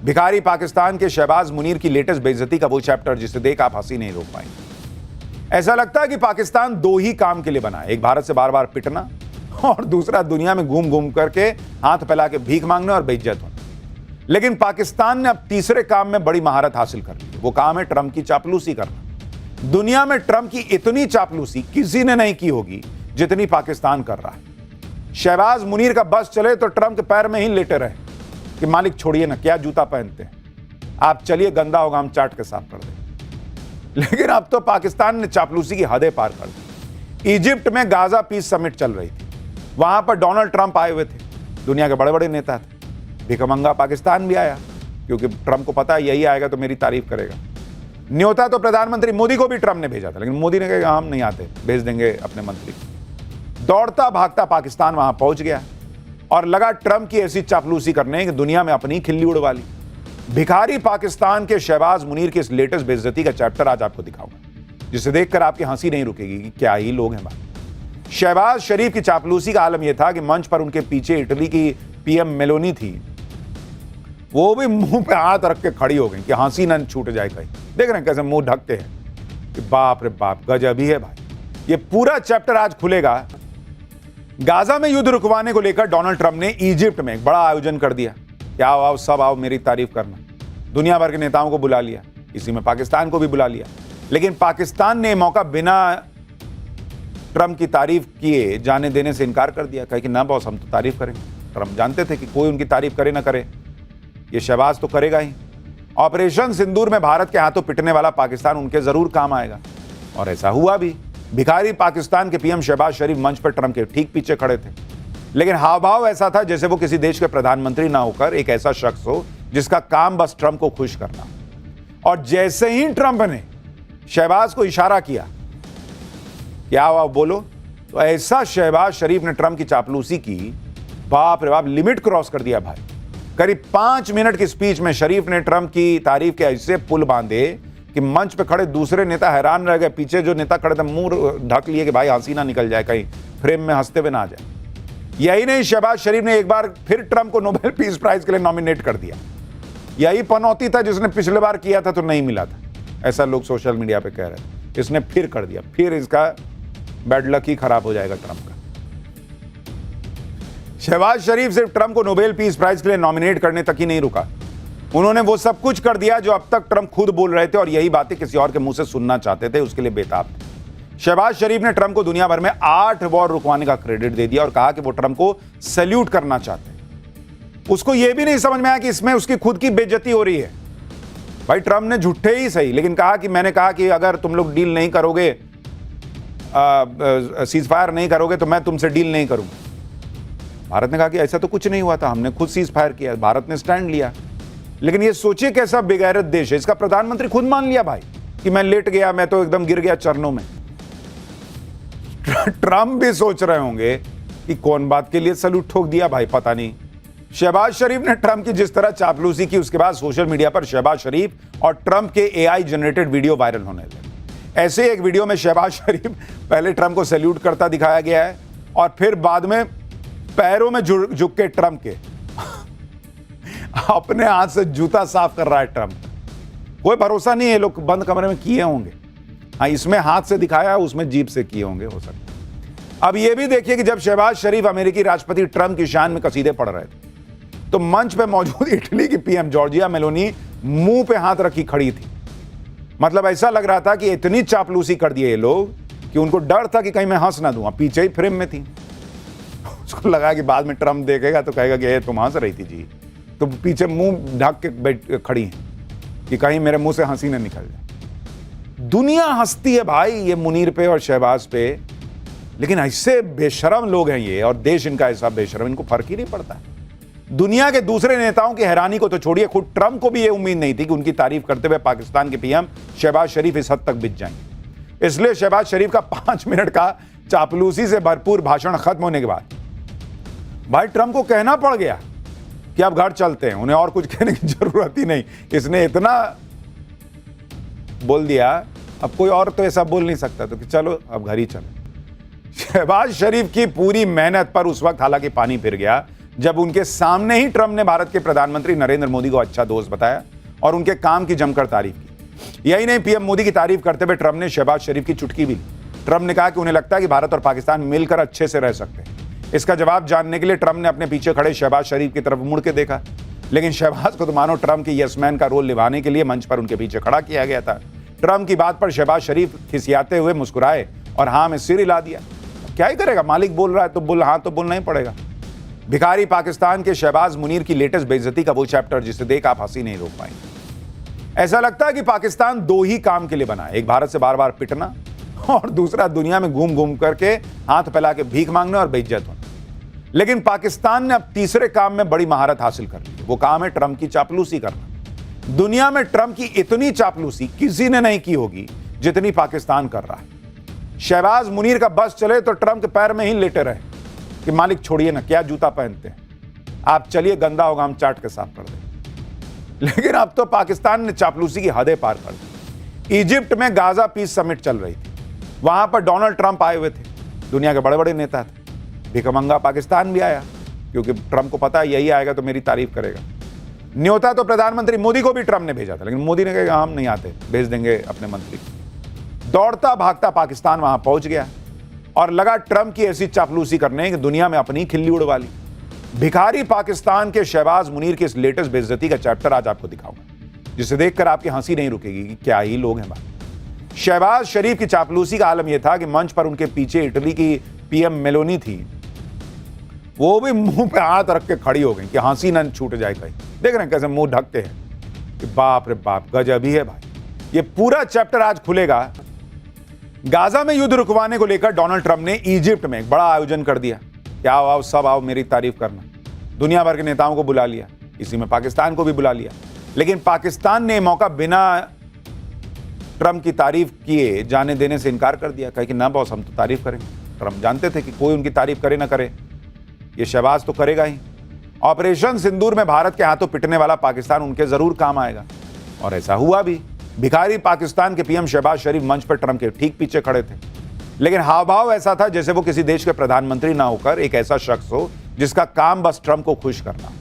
भिखारी पाकिस्तान के शहबाज मुनीर की लेटेस्ट बेइज्जती का वो चैप्टर जिसे देख आप हंसी नहीं रोक पाएंगे। ऐसा लगता है कि पाकिस्तान दो ही काम के लिए बना है, एक भारत से बार बार पिटना और दूसरा दुनिया में घूम घूम करके हाथ फैला के भीख मांगना और बेइज्जत होना। लेकिन पाकिस्तान ने अब तीसरे काम में बड़ी महारत हासिल कर ली। वो काम है ट्रंप की चापलूसी करना। दुनिया में ट्रंप की इतनी चापलूसी किसी ने नहीं की होगी जितनी पाकिस्तान कर रहा है। शहबाज मुनीर का बस चले तो ट्रंप के पैर में ही लेटे रहे कि मालिक छोड़िए ना, क्या जूता पहनते हैं आप, चलिए गंदा होगा हम चाट के साफ कर दें। लेकिन अब तो पाकिस्तान ने चापलूसी की हदें पार कर दी। इजिप्ट में गाजा पीस समिट चल रही थी, वहां पर डोनाल्ड ट्रंप आए हुए थे, दुनिया के बड़े बड़े नेता थे। भिखमंगा पाकिस्तान भी आया क्योंकि ट्रंप को पता है यही आएगा तो मेरी तारीफ करेगा। न्योता तो प्रधानमंत्री मोदी को भी ट्रंप ने भेजा था, लेकिन मोदी ने कहा हम नहीं आते, भेज देंगे अपने मंत्री। दौड़ता भागता पाकिस्तान वहां पहुंच गया और लगा ट्रंप की ऐसी चापलूसी करने कि दुनिया में अपनी खिल्ली उड़वा ली। भिखारी पाकिस्तान के शहबाज मुनीर की इस लेटेस्ट बेइज्जती का चैप्टर आज आपको दिखाऊंगा, जिसे देखकर आपकी हंसी नहीं रुकेगी कि क्या ही लोग हैं भाई। शहबाज शरीफ की चापलूसी का आलम यह था कि मंच पर उनके पीछे इटली की पीएम मेलोनी थी, वो भी मुंह पे हाथ रख के खड़ी हो गई कि हंसी न छूट जाए कहीं। देख रहे हैं कैसे मुंह ढकते हैं कि बाप रे बाप, गजब ही है भाई। ये पूरा चैप्टर आज खुलेगा। गाजा में युद्ध रुकवाने को लेकर डोनाल्ड ट्रंप ने इजिप्ट में एक बड़ा आयोजन कर दिया कि आओ आओ सब आओ मेरी तारीफ करना। दुनिया भर के नेताओं को बुला लिया, इसी में पाकिस्तान को भी बुला लिया। लेकिन पाकिस्तान ने मौका बिना ट्रंप की तारीफ किए जाने देने से इनकार कर दिया। कहा कि ना बॉस, हम तो तारीफ करेंगे। ट्रंप जानते थे कि कोई उनकी तारीफ करे ना करे, ये शहबाज तो करेगा ही। ऑपरेशन सिंदूर में भारत के हाथों पिटने वाला पाकिस्तान उनके जरूर काम आएगा, और ऐसा हुआ भी। भिखारी पाकिस्तान के पीएम शहबाज शरीफ मंच पर ट्रंप के ठीक पीछे खड़े थे, लेकिन हाव भाव ऐसा था जैसे वो किसी देश के प्रधानमंत्री ना होकर एक ऐसा शख्स हो जिसका काम बस ट्रंप को खुश करना। और जैसे ही ट्रंप ने शहबाज को इशारा किया कि आओ आओ बोलो, तो ऐसा शहबाज शरीफ ने ट्रंप की चापलूसी की, बाप रे बाप, लिमिट क्रॉस कर दिया भाई। करीब 5 मिनट की स्पीच में शरीफ ने ट्रंप की तारीफ के ऐसे पुल बांधे कि मंच पे खड़े दूसरे नेता हैरान रह गए। पीछे जो नेता खड़े थे मुंह ढक लिए कि भाई हंसी ना निकल जाए, कहीं फ्रेम में हंसते हुए ना आ जाए। यही नहीं, शहबाज शरीफ ने एक बार फिर ट्रंप को नोबेल पीस प्राइज के लिए नॉमिनेट कर दिया। यही पनौती था जिसने पिछले बार किया था तो नहीं मिला था, ऐसा लोग सोशल मीडिया पे कह रहे थे। इसने फिर कर दिया, फिर इसका बैड लक ही खराब हो जाएगा ट्रंप का। शहबाज शरीफ सिर्फ ट्रंप को नोबेल पीस प्राइज के लिए नॉमिनेट करने तक ही नहीं रुका, उन्होंने वो सब कुछ कर दिया जो अब तक ट्रंप खुद बोल रहे थे और यही बातें किसी और के मुंह से सुनना चाहते थे, उसके लिए बेताब थे। शहबाज शरीफ ने ट्रंप को दुनिया भर में 8 वॉर रुकवाने का क्रेडिट दे दिया और कहा कि वो ट्रंप को सैल्यूट करना चाहते हैं। उसको यह भी नहीं समझ में आया कि इसमें उसकी खुद की बेइज्जती हो रही है। भाई ट्रंप ने झूठे ही सही, लेकिन कहा कि मैंने कहा कि अगर तुम लोग डील नहीं करोगे, सीज फायर नहीं करोगे तो मैं तुमसे डील नहीं करूंगा। भारत ने कहा कि ऐसा तो कुछ नहीं हुआ था, हमने खुद सीज फायर किया, भारत ने स्टैंड लिया। लेकिन ये सोचिए कैसा बेगैरत देश है, इसका प्रधानमंत्री खुद मान लिया भाई कि मैं लेट गया, मैं तो एकदम गिर गया चरणों में। ट्रंप भी सोच रहे होंगे कि कौन बात के लिए सैल्यूट ठोक दिया भाई, पता नहीं। शहबाज शरीफ ने ट्रंप की जिस तरह चापलूसी की, उसके बाद सोशल मीडिया पर शहबाज शरीफ और ट्रंप के एआई जनरेटेड वीडियो वायरल होने लगे। ऐसे एक वीडियो में शहबाज शरीफ पहले ट्रंप को सैल्यूट करता दिखाया गया है और फिर बाद में पैरों में झुक के ट्रंप के अपने हाथ से जूता साफ कर रहा है ट्रंप। कोई भरोसा नहीं है, लोग बंद कमरे में किए होंगे। हाँ, इसमें हाथ से दिखाया, उसमें जीभ से किए होंगे, हो सकता है। अब यह भी देखिए कि जब शहबाज शरीफ अमेरिकी राष्ट्रपति ट्रंप की शान में कसीदे पढ़ रहे थे तो मंच पे मौजूद इटली की पीएम जॉर्जिया मेलोनी मुंह पे हाथ रखी खड़ी थी। मतलब ऐसा लग रहा था कि इतनी चापलूसी कर दिए ये लोग कि उनको डर था कि कहीं मैं हंस ना दूं। पीछे ही फ्रेम में थी, उसको लगा कि बाद में ट्रंप देखेगा तो कहेगा कि तुम हंस रही थी जी, तो पीछे मुंह ढक के बैठ खड़ी हैं कि कहीं मेरे मुंह से हंसी ना निकल जाए। दुनिया हंसती है भाई ये मुनीर पे और शहबाज पे, लेकिन ऐसे बेशरम लोग हैं ये, और देश इनका ऐसा बेशरम, इनको फर्क ही नहीं पड़ता। दुनिया के दूसरे नेताओं की हैरानी को तो छोड़िए, खुद ट्रंप को भी ये उम्मीद नहीं थी कि उनकी तारीफ करते हुए पाकिस्तान के पीएम शहबाज शरीफ इस हद तक बिक जाएंगे। इसलिए शहबाज शरीफ का 5 मिनट का चापलूसी से भरपूर भाषण खत्म होने के बाद भाई ट्रंप को कहना पड़ गया कि अब घर चलते हैं, उन्हें और कुछ कहने की जरूरत ही नहीं। इसने इतना बोल दिया, अब कोई और तो ऐसा बोल नहीं सकता, तो कि चलो अब घर ही चलो। शहबाज शरीफ की पूरी मेहनत पर उस वक्त हालांकि पानी फिर गया जब उनके सामने ही ट्रंप ने भारत के प्रधानमंत्री नरेंद्र मोदी को अच्छा दोस्त बताया और उनके काम की जमकर तारीफ की। यही नहीं, पीएम मोदी की तारीफ करते हुए ट्रंप ने शहबाज शरीफ की चुटकी भी ली। ट्रंप ने कहा कि उन्हें लगता है कि भारत और पाकिस्तान मिलकर अच्छे से रह सकते हैं। इसका जवाब जानने के लिए ट्रंप ने अपने पीछे खड़े शहबाज शरीफ की तरफ मुड़ के देखा, लेकिन शहबाज को तो मानो ट्रंप के यस-मैन का रोल निभाने के लिए मंच पर उनके पीछे खड़ा किया गया था। ट्रंप की बात पर शहबाज शरीफ खिसियाते हुए मुस्कुराए और हाँ में सिर हिला दिया। क्या ही करेगा, मालिक बोल रहा है तो हाँ तो बोलना ही पड़ेगा। भिखारी पाकिस्तान के शहबाज मुनीर की लेटेस्ट बेइज्जती का वो चैप्टर जिसे देख आप हंसी नहीं रोक पाएंगे। ऐसा लगता है कि पाकिस्तान दो ही काम के लिए बना है, एक भारत से बार बार पिटना और दूसरा दुनिया में घूम घूम करके हाथ फैला के भीख मांगने और बेइज्जत होना। लेकिन पाकिस्तान ने अब तीसरे काम में बड़ी महारत हासिल कर ली। वो काम है ट्रंप की चापलूसी करना। दुनिया में ट्रंप की इतनी चापलूसी किसी ने नहीं की होगी जितनी पाकिस्तान कर रहा है। शहबाज मुनीर का बस चले तो ट्रंप के पैर में ही लेटे रहे कि मालिक छोड़िए ना, क्या जूता पहनते हैं आप, चलिए गंदा होगा हम चाट के साफ कर दें। लेकिन अब तो पाकिस्तान ने चापलूसी की हदें पार कर दी। इजिप्ट में गाजा पीस समिट चल रही थी, वहां पर डोनाल्ड ट्रंप आए हुए थे, दुनिया के बड़े बड़े नेता थे। भिखमंगा पाकिस्तान भी आया क्योंकि ट्रंप को पता है यही आएगा तो मेरी तारीफ करेगा। न्योता तो प्रधानमंत्री मोदी को भी ट्रंप ने भेजा था, लेकिन मोदी ने कहा हम नहीं आते, भेज देंगे अपने मंत्री। दौड़ता भागता पाकिस्तान वहां पहुंच गया और लगा ट्रंप की ऐसी चापलूसी करने कि दुनिया में अपनी खिल्ली उड़वा ली। भिखारी पाकिस्तान के शहबाज मुनीर की इस लेटेस्ट बेइज्जती का चैप्टर आज आपको दिखाऊंगा, जिसे देखकर आपकी हंसी नहीं रुकेगी कि क्या ही लोग हैं भाई। शहबाज शरीफ की चापलूसी का आलम यह था कि मंच पर उनके पीछे इटली की पीएम मेलोनी थी, वो भी मुंह पे हाथ रख के खड़ी हो गई कि हंसी न छूट जाए कहीं। देख रहे हैं कैसे मुंह ढकते हैं कि बाप रे बाप, गजब ही है भाई। ये पूरा चैप्टर आज खुलेगा। गाजा में युद्ध रुकवाने को लेकर डोनाल्ड ट्रंप ने इजिप्ट में एक बड़ा आयोजन कर दिया कि आओ आओ सब आओ मेरी तारीफ करना। दुनिया भर के नेताओं को बुला लिया, इसी में पाकिस्तान को भी बुला लिया। लेकिन पाकिस्तान ने मौका बिना ट्रंप की तारीफ किए जाने देने से इनकार कर दिया, कहा कि ना बॉस हम तो तारीफ करेंगे। ट्रंप जानते थे कि कोई उनकी तारीफ करे ना करे, ये शहबाज तो करेगा ही। ऑपरेशन सिंदूर में भारत के हाथों पिटने वाला पाकिस्तान उनके जरूर काम आएगा, और ऐसा हुआ भी। भिखारी पाकिस्तान के पीएम शहबाज शरीफ मंच पर ट्रंप के ठीक पीछे खड़े थे, लेकिन हाव भाव ऐसा था जैसे वो किसी देश के प्रधानमंत्री ना होकर एक ऐसा शख्स हो जिसका काम बस ट्रंप को खुश करना।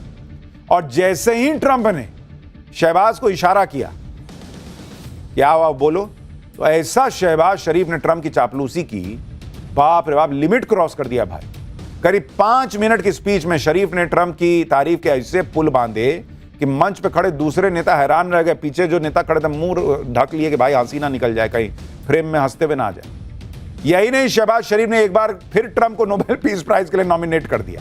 और जैसे ही ट्रंप ने शहबाज को इशारा किया क्या आओ बोलो, तो ऐसा शहबाज शरीफ ने ट्रंप की चापलूसी की, बाप रे बाप, लिमिट क्रॉस कर दिया भाई। करीब 5 मिनट की स्पीच में शरीफ ने ट्रंप की तारीफ के ऐसे पुल बांधे कि मंच पे खड़े दूसरे नेता हैरान रह गए। पीछे जो नेता खड़े थे मुंह ढक लिए कि भाई हंसी ना निकल जाए, कहीं फ्रेम में हंसते हुए ना आ जाए। यही नहीं, शहबाज शरीफ ने एक बार फिर ट्रंप को नोबेल पीस प्राइज के लिए नॉमिनेट कर दिया।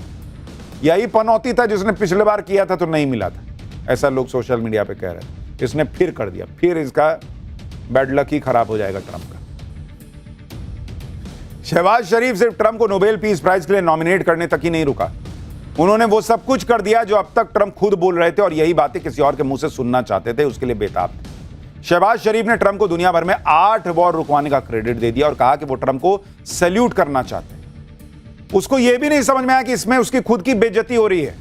यही पनौती था जिसने पिछले बार किया था तो नहीं मिला था, ऐसा लोग सोशल मीडिया पे कह रहे थे। इसने फिर कर दिया, फिर इसका बैड लक ही खराब हो जाएगा ट्रंप का। शहबाज शरीफ सिर्फ ट्रंप को नोबेल पीस प्राइज के लिए नॉमिनेट करने तक ही नहीं रुका, उन्होंने वो सब कुछ कर दिया जो अब तक ट्रंप खुद बोल रहे थे और यही बातें किसी और के मुंह से सुनना चाहते थे, उसके लिए बेताब थे। शहबाज शरीफ ने ट्रंप को दुनिया भर में 8 वॉर रुकवाने का क्रेडिट दे दिया और कहा कि वो ट्रंप को सैल्यूट करना चाहते हैं। उसको यह भी नहीं समझ में आया कि इसमें उसकी खुद की बेइज्जती हो रही है।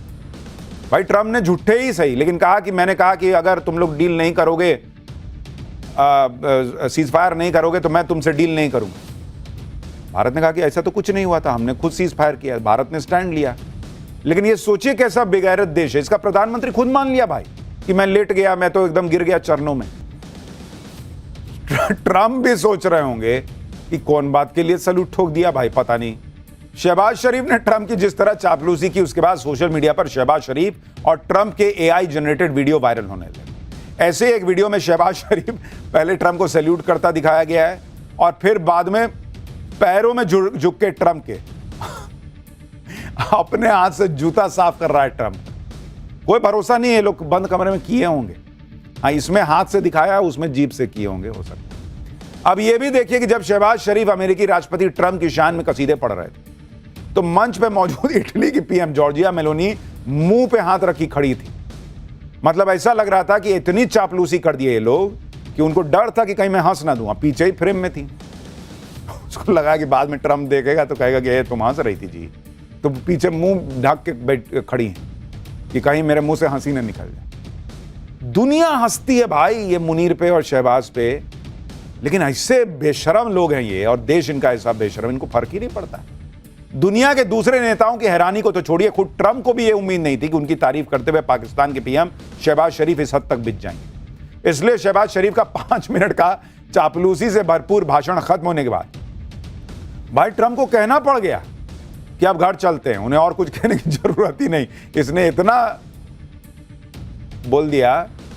भाई ट्रंप ने झूठे ही सही, लेकिन कहा कि मैंने कहा कि अगर तुम लोग डील नहीं करोगे, सीज फायर नहीं करोगे तो मैं तुमसे डील नहीं करूंगा। भारत ने कहा कि ऐसा तो कुछ नहीं हुआ था, हमने खुद सीज फायर किया, भारत ने स्टैंड लिया। लेकिन ये सोचिए कैसा बेगैरत देश है, इसका प्रधानमंत्री खुद मान लिया भाई कि मैं लेट गया, मैं तो एकदम गिर गया चरणों में। ट्रंप भी सोच रहे होंगे कि कौन बात के लिए सलूट ठोक दिया भाई, पता नहीं। शहबाज शरीफ ने ट्रंप की जिस तरह चापलूसी की, उसके बाद सोशल मीडिया पर शहबाज शरीफ और ट्रंप के एआई जनरेटेड वीडियो वायरल होने लगे। ऐसे एक वीडियो में शहबाज शरीफ पहले ट्रंप को सैल्यूट करता दिखाया गया है और फिर बाद में पैरों में झुक के ट्रंप के अपने हाथ से जूता साफ कर रहा है ट्रंप। कोई भरोसा नहीं है, लोग बंद कमरे में किए होंगे। हाँ, इसमें हाथ से दिखाया, उसमें जीभ से किए होंगे, हो सकता है। अब यह भी देखिए कि जब शहबाज शरीफ अमेरिकी राष्ट्रपति ट्रंप की शान में कसीदे पढ़ रहे थे तो मंच पे मौजूद इटली की पीएम जॉर्जिया मेलोनी मुंह पे हाथ रखी खड़ी थी। मतलब ऐसा लग रहा था कि इतनी चापलूसी कर दिए ये लोग कि उनको डर था कि कहीं मैं हंस ना दूं। पीछे ही फ्रेम में थी, उसको लगा कि बाद में ट्रंप देखेगा तो कहेगा कि तुम हंस रही थी जी, तो पीछे मुंह ढक के बैठ खड़ी हैं कि कहीं मेरे मुंह से हंसी ना निकल जाए। दुनिया हंसती है भाई ये मुनीर पे और शहबाज पे, लेकिन ऐसे बेशरम लोग हैं ये, और देश इनका ऐसा बेशरम, इनको फर्क ही नहीं पड़ता। दुनिया के दूसरे नेताओं की हैरानी को तो छोड़िए, खुद ट्रंप को भी यह उम्मीद नहीं थी कि उनकी तारीफ करते हुए पाकिस्तान के पीएम शहबाज शरीफ इस हद तक बिक जाएंगे। इसलिए शहबाज शरीफ का 5 मिनट का चापलूसी से भरपूर भाषण खत्म होने के बाद भाई ट्रंप को कहना पड़ गया कि अब घर चलते हैं, उन्हें और कुछ कहने की जरूरत ही नहीं। इसने इतना बोल दिया,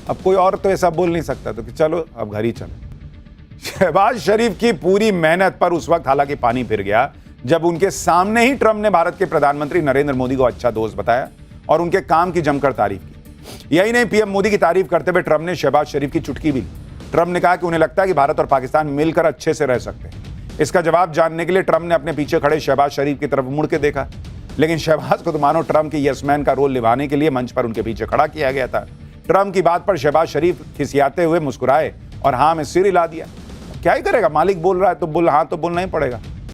अब कोई और तो ऐसा बोल नहीं सकता, तो कि चलो अब घर ही चलो। शहबाज शरीफ की पूरी मेहनत पर उस वक्त हालांकि पानी फिर गया जब उनके सामने ही ट्रंप ने भारत के प्रधानमंत्री नरेंद्र मोदी को अच्छा दोस्त बताया और उनके काम की जमकर तारीफ की। यही नहीं, पीएम मोदी की तारीफ करते हुए ट्रंप ने शहबाज शरीफ की चुटकी भी ली। ट्रंप ने कहा कि उन्हें लगता है कि भारत और पाकिस्तान मिलकर अच्छे से रह सकते हैं। इसका जवाब जानने के लिए ट्रंप ने अपने पीछे खड़े शहबाज शरीफ की तरफ मुड़ के देखा, लेकिन शहबाज को तो मानो ट्रंप के यस-मैन का रोल निभाने के लिए मंच पर उनके पीछे खड़ा किया गया था। ट्रंप की बात पर शहबाज शरीफ खिसियाते हुए मुस्कुराए और हाँ में सिर हिला दिया। क्या ही करेगा, मालिक बोल रहा है तो हाँ तो बोलना ही पड़ेगा।